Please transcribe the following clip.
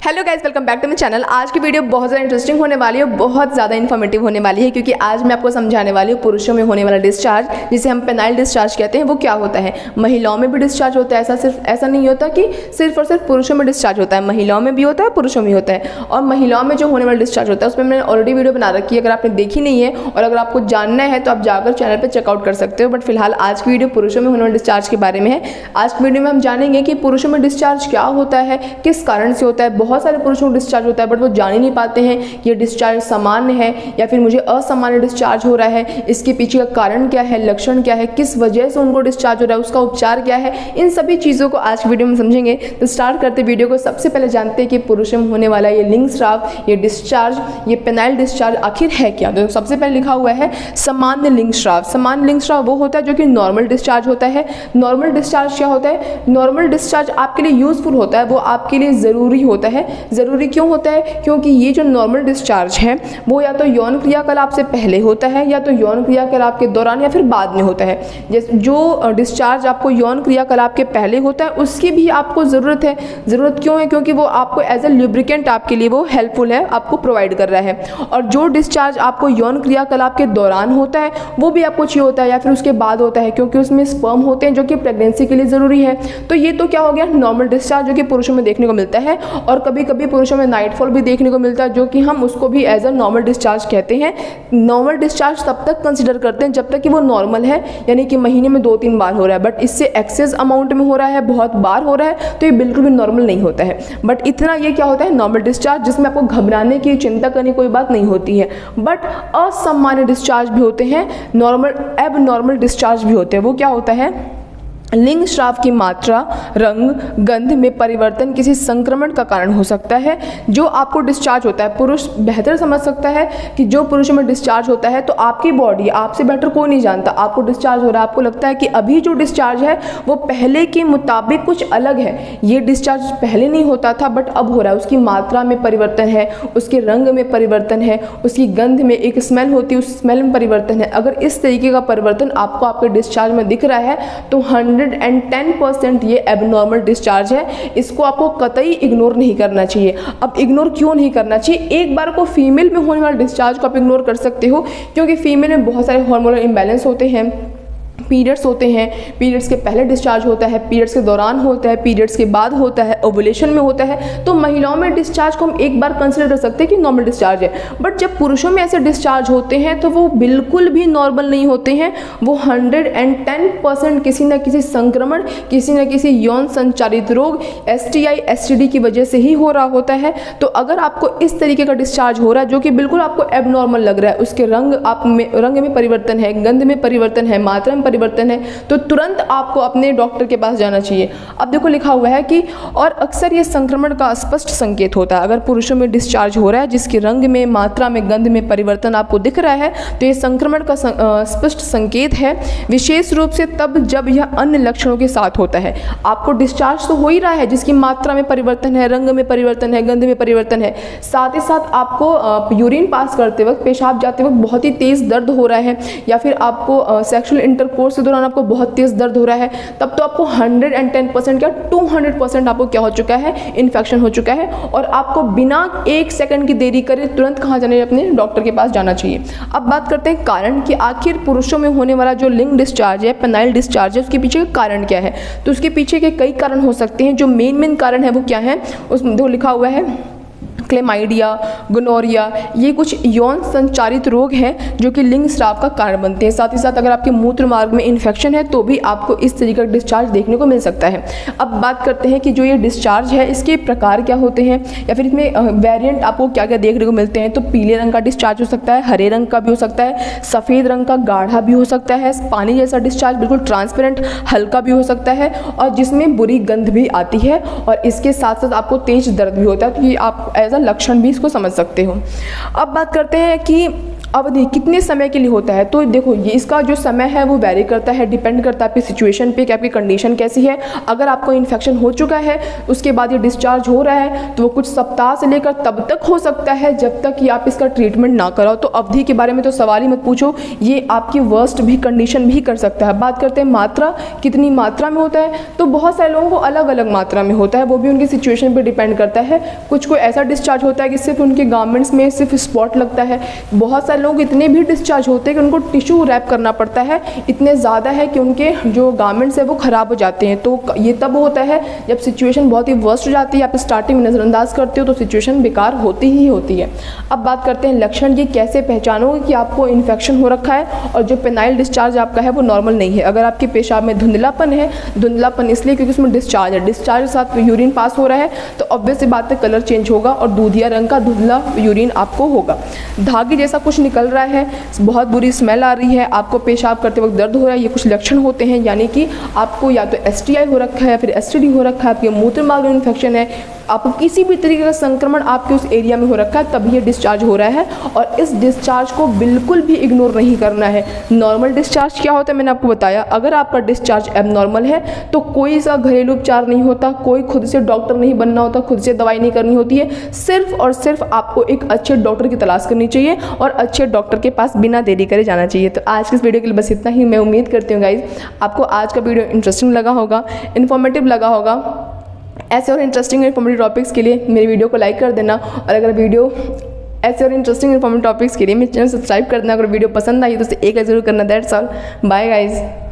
Hello guys, welcome back to my channel. आज की video बहुत ज़्यादा इंटरेस्टिंग होने वाली है, बहुत ज़्यादा इन्फॉर्मेटिव होने वाली है, क्योंकि आज मैं आपको समझाने वाली हूँ पुरुषों में होने वाला डिस्चार्ज, जिसे हम पेनाइल डिस्चार्ज कहते हैं, वो क्या होता है। महिलाओं में भी डिस्चार्ज होता है, ऐसा नहीं होता कि सिर्फ और सिर्फ पुरुषों में डिस्चार्ज होता है, महिलाओं में भी होता है, पुरुषों में होता है। और महिलाओं में जो होने वाला डिस्चार्ज होता है उसमें मैंने ऑलरेडी वीडियो बना रखी है, अगर आपने देखी नहीं है और अगर आपको जानना है तो आप जाकर चैनल पर चेकआउट कर सकते हो। बट फिलहाल आज की वीडियो पुरुषों में होने वाले डिस्चार्ज के बारे में है। आज की वीडियो में हम जानेंगे कि पुरुषों में डिस्चार्ज क्या होता है, किस कारण से होता है। बहुत सारे पुरुषों को डिस्चार्ज होता है बट वो जान ही नहीं पाते हैं कि ये डिस्चार्ज सामान्य है या फिर मुझे असामान्य डिस्चार्ज हो रहा है, इसके पीछे का कारण क्या है, लक्षण क्या है, किस वजह से उनको डिस्चार्ज हो रहा है, उसका उपचार क्या है। इन सभी चीज़ों को आज की वीडियो में समझेंगे। तो स्टार्ट करते वीडियो को। सबसे पहले जानते हैं कि पुरुषों में होने वाला ये लिंग स्राव, ये डिस्चार्ज, ये पेनाइल डिस्चार्ज आखिर है क्या। तो सबसे पहले लिखा हुआ है सामान्य लिंग स्राव। सामान्य लिंग स्राव वो होता है जो कि नॉर्मल डिस्चार्ज होता है। नॉर्मल डिस्चार्ज क्या होता है? नॉर्मल डिस्चार्ज आपके लिए यूजफुल होता है, वो आपके लिए ज़रूरी होता है। ज़रूरी क्यों होता है? क्योंकि ये जो नॉर्मल डिस्चार्ज है वो या तो यौन क्रियाकलाप से पहले होता है या तो यौन क्रियाकलाप के दौरान या फिर बाद में होता है। जैसे जो डिस्चार्ज आपको यौन क्रियाकलाप के पहले होता है उसकी भी आपको ज़रूरत है। ज़रूरत क्यों है? क्योंकि वो आपको एज ए ल्यूब्रिकेंट आपके लिए वो हेल्पफुल है, आपको प्रोवाइड कर रहा है। और जो डिस्चार्ज आपको यौन क्रियाकलाप के दौरान होता है वो भी आपको चाहिए होता है या फिर उसके बाद होता है, क्योंकि उसमें स्पर्म होते हैं जो कि प्रेगनेंसी के लिए ज़रूरी है। तो ये तो क्या हो गया नॉर्मल डिस्चार्ज, जो कि पुरुषों में देखने को मिलता है। और कभी कभी पुरुषों में नाइटफॉल भी देखने को मिलता है, जो कि हम उसको भी एज अ नॉर्मल डिस्चार्ज कहते हैं। नॉर्मल डिस्चार्ज तब तक कंसिडर करते हैं जब तक कि वो नॉर्मल है, यानी कि महीने में 2-3 बार हो रहा है। बट इससे एक्सेस अमाउंट में हो रहा है, बहुत बार हो रहा है, तो ये बिल्कुल भी नॉर्मल नहीं होता है। बट इतना ये क्या होता है नॉर्मल डिस्चार्ज, जिसमें आपको घबराने की, चिंता करने की कोई बात नहीं होती है। बट असामान्य डिस्चार्ज भी होते हैं, नॉर्मल एब नॉर्मल डिस्चार्ज भी होते हैं। वो क्या होता है? लिंग स्राव की मात्रा, रंग, गंध में परिवर्तन किसी संक्रमण का कारण हो सकता है। जो आपको डिस्चार्ज होता है, पुरुष बेहतर समझ सकता है कि जो पुरुषों में डिस्चार्ज होता है तो आपकी बॉडी, आपसे बेटर कोई नहीं जानता। आपको डिस्चार्ज हो रहा है, आपको लगता है कि अभी जो डिस्चार्ज है वो पहले के मुताबिक कुछ अलग है, ये डिस्चार्ज पहले नहीं होता था बट अब हो रहा है। उसकी मात्रा में परिवर्तन है, उसके रंग में परिवर्तन है, उसकी गंध में एक स्मेल होती है, उस स्मेल में परिवर्तन है। अगर इस तरीके का परिवर्तन आपको आपके डिस्चार्ज में दिख रहा है तो 110% ये एबनॉर्मल डिस्चार्ज है। इसको आपको कतई इग्नोर नहीं करना चाहिए। अब इग्नोर क्यों नहीं करना चाहिए? एक बार को फीमेल में होने वाले डिस्चार्ज को आप इग्नोर कर सकते हो, क्योंकि फीमेल में बहुत सारे हार्मोनल इम्बैलेंस होते हैं, पीरियड्स होते हैं, पीरियड्स के पहले डिस्चार्ज होता है, पीरियड्स के दौरान होता है, पीरियड्स के बाद होता है, ओवुलेशन में होता है। तो महिलाओं में डिस्चार्ज को हम एक बार कंसिडर कर सकते हैं कि नॉर्मल डिस्चार्ज है। बट जब पुरुषों में ऐसे डिस्चार्ज होते हैं तो वो बिल्कुल भी नॉर्मल नहीं होते हैं। वो 110% किसी न किसी संक्रमण, किसी न किसी यौन संचारित रोग, STI STD की वजह से ही हो रहा होता है। तो अगर आपको इस तरीके का डिस्चार्ज हो रहा है जो कि बिल्कुल आपको एबनॉर्मल लग रहा है, उसके रंग में परिवर्तन है, गंध में परिवर्तन है, मात्रा में परिवर्तन है, तो तुरंत आपको अपने डॉक्टर के पास जाना चाहिए। अब देखो लिखा हुआ है कि और अक्सर ये संक्रमण का स्पष्ट संकेत होता है। अगर पुरुषों में डिस्चार्ज हो रहा है जिसके रंग में, मात्रा में, गंध में परिवर्तन आपको दिख रहा है तो ये संक्रमण का स्पष्ट संकेत है, विशेष रूप से तब जब यह अन्य लक्षणों के साथ होता है। आपको डिस्चार्ज तो हो ही रहा है, जिसकी मात्रा में परिवर्तन है, रंग में परिवर्तन है, गंध में परिवर्तन है, साथ ही साथ आपको यूरिन पास करते वक्त, पेशाब जाते वक्त बहुत ही तेज दर्द हो रहा है, या फिर आपको सेक्सुअल इंटरकोर्स के दौरान आपको बहुत तेज दर्द हो रहा है, तब तो आपको 110% क्या 200% आपको क्या हो चुका है, इन्फेक्शन हो चुका है। और आपको बिना 1 सेकंड की देरी करे तुरंत कहाँ जाना है? अपने डॉक्टर के पास जाना चाहिए। अब बात करते हैं कारण कि आखिर पुरुषों में होने वाला जो लिंग डिस्चार्ज है, पेनाइल डिस्चार्ज है, उसके पीछे का कारण क्या है। तो उसके पीछे के कई कारण हो सकते हैं। जो मेन कारण है वो क्या है, उसमें जो लिखा हुआ है क्लेमाइडिया, गोनोरिया, ये कुछ यौन संचारित रोग हैं जो कि लिंग स्राव का कारण बनते हैं। साथ ही साथ अगर आपके मूत्र मार्ग में इन्फेक्शन है तो भी आपको इस तरीके का डिस्चार्ज देखने को मिल सकता है। अब बात करते हैं कि जो ये डिस्चार्ज है इसके प्रकार क्या होते हैं, या फिर इसमें वेरिएंट आपको क्या क्या देखने को मिलते हैं। तो पीले रंग का डिस्चार्ज हो सकता है, हरे रंग का भी हो सकता है, सफ़ेद रंग का गाढ़ा भी हो सकता है, पानी जैसा डिस्चार्ज बिल्कुल ट्रांसपेरेंट हल्का भी हो सकता है, और जिसमें बुरी गंध भी आती है, और इसके साथ साथ आपको तेज दर्द भी होता है। तो ये आप एज लक्षण भी इसको समझ सकते हो। अब बात करते हैं कि अवधि कितने समय के लिए होता है, तो देखो ये इसका जो समय है वो वैरी करता है, डिपेंड करता है आपकी सिचुएशन पे कि आपकी कंडीशन कैसी है। अगर आपको इन्फेक्शन हो चुका है उसके बाद ये डिस्चार्ज हो रहा है तो वो कुछ सप्ताह से लेकर तब तक हो सकता है जब तक कि आप इसका ट्रीटमेंट ना कराओ। तो अवधि के बारे में तो सवाल ही मत पूछो, ये आपकी वर्स्ट भी कंडीशन भी कर सकता है। बात करते हैं मात्रा, कितनी मात्रा में होता है, तो बहुत सारे लोगों को अलग अलग मात्रा में होता है, वो भी उनकी सिचुएशन पर डिपेंड करता है। कुछ को ऐसा डिस्चार्ज होता है कि सिर्फ उनके गारमेंट्स में सिर्फ स्पॉट लगता है, बहुत सारे लोग इतने भी डिस्चार्ज होते हैं कि उनको टिश्यू रैप करना पड़ता है, इतने ज़्यादा है कि उनके जो गारमेंट्स है वो ख़राब हो जाते हैं। तो ये तब होता है जब सिचुएशन बहुत ही वर्स्ट हो जाती है, आप स्टार्टिंग में नज़रअंदाज करते हो तो सिचुएशन बेकार होती ही होती है। अब बात करते हैं लक्षण, ये कैसे पहचानोगे कि आपको इन्फेक्शन हो रखा है और जो पेनाइल डिस्चार्ज आपका है वो नॉर्मल नहीं है। अगर आपके पेशाब में धुंधलापन है, धुंधलापन इसलिए क्योंकि उसमें डिस्चार्ज है, डिस्चार्ज के साथ यूरिन पास हो रहा है तो ऑब्वियस सी बात है कलर चेंज होगा और दूधिया रंग का धुंधला यूरिन आपको होगा। धागे जैसा कुछ निकल रहा है, बहुत बुरी स्मेल आ रही है, आपको पेशाब करते वक्त दर्द हो रहा है, ये कुछ लक्षण होते हैं, यानी कि आपको या तो STI हो रखा है या फिर STD हो रखा है, आपके मूत्र मार्ग में इन्फेक्शन है, आपको किसी भी तरीके का संक्रमण आपके उस एरिया में हो रखा है, तभी ये डिस्चार्ज हो रहा है। और इस डिस्चार्ज को बिल्कुल भी इग्नोर नहीं करना है। नॉर्मल डिस्चार्ज क्या होता है मैंने आपको बताया, अगर आपका डिस्चार्ज एबनॉर्मल है तो कोई सा घरेलू उपचार नहीं होता, कोई खुद से डॉक्टर नहीं बनना होता, खुद से दवाई नहीं करनी होती है, सिर्फ और सिर्फ आपको एक अच्छे डॉक्टर की तलाश करनी चाहिए और अच्छे डॉक्टर के पास बिना देरी करे जाना चाहिए। तो आज की इस वीडियो के लिए बस इतना ही। मैं उम्मीद करती हूँ गाइज आपको आज का वीडियो इंटरेस्टिंग लगा होगा, इन्फॉर्मेटिव लगा होगा। ऐसे और इंटरेस्टिंग इन्फॉर्मेटिव टॉपिक्स के लिए मेरी वीडियो को लाइक कर देना और अगर वीडियो ऐसे और इंटरेस्टिंग इन्फॉर्मेटिव टॉपिक्स के लिए मेरे चैनल सब्सक्राइब कर देना। अगर वीडियो पसंद आई तो उसे एक लाइक जरूर करना। That's all, bye guys.